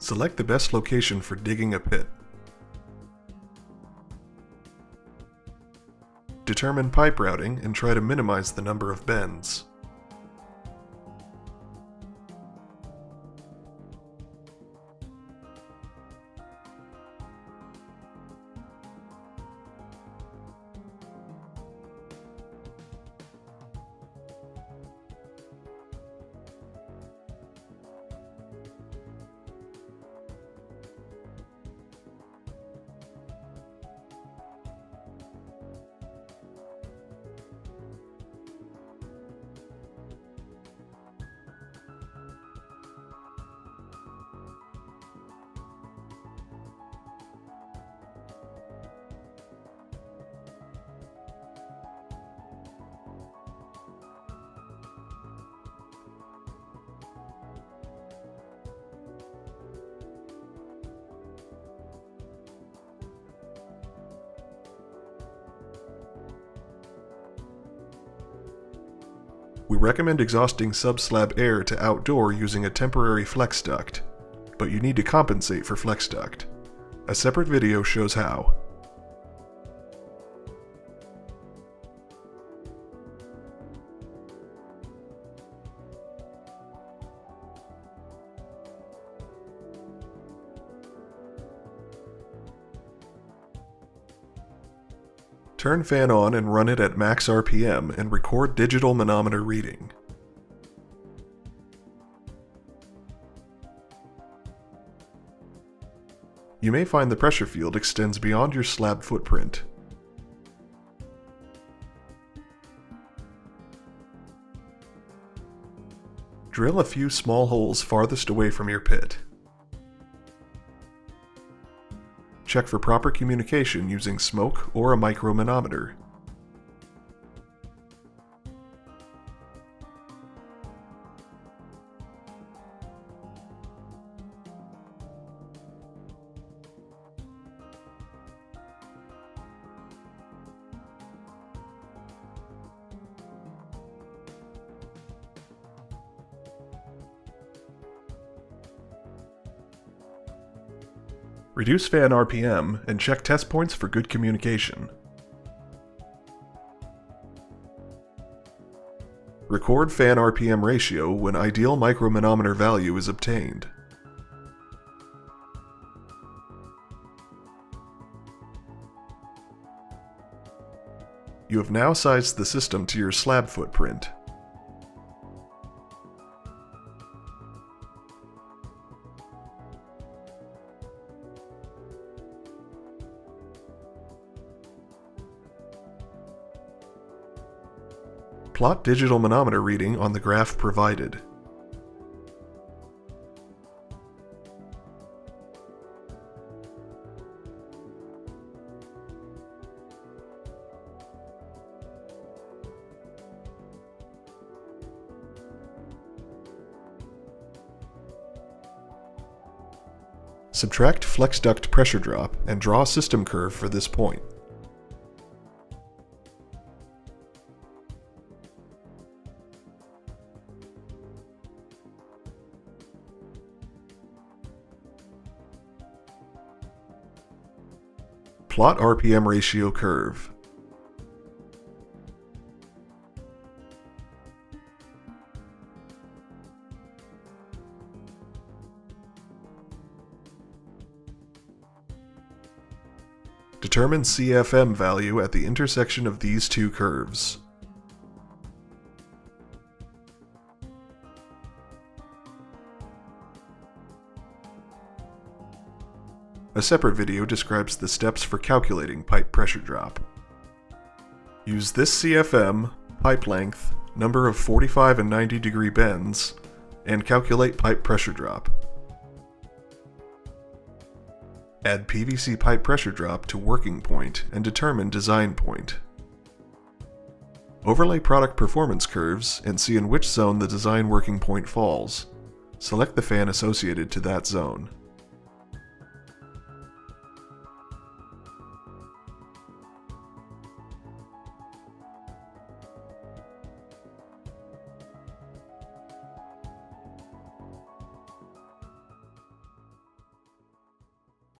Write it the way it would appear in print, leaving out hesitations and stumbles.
Select the best location for digging a pit. Determine pipe routing and try to minimize the number of bends. We recommend exhausting sub-slab air to outdoor using a temporary flex duct, but you need to compensate for flex duct. A separate video shows how. Turn fan on and run it at max RPM and record digital manometer reading. You may find the pressure field extends beyond your slab footprint. Drill a few small holes farthest away from your pit. Check for proper communication using smoke or a micromanometer. Reduce fan RPM and check test points for good communication. Record fan RPM ratio when ideal micromanometer value is obtained. You have now sized the system to your slab footprint. Plot digital manometer reading on the graph provided. Subtract flex duct pressure drop and draw a system curve for this point. Plot RPM ratio curve. Determine CFM value at the intersection of these two curves. A separate video describes the steps for calculating pipe pressure drop. Use this CFM, pipe length, number of 45 and 90 degree bends, and calculate pipe pressure drop. Add PVC pipe pressure drop to working point and determine design point. Overlay product performance curves and see in which zone the design working point falls. Select the fan associated to that zone.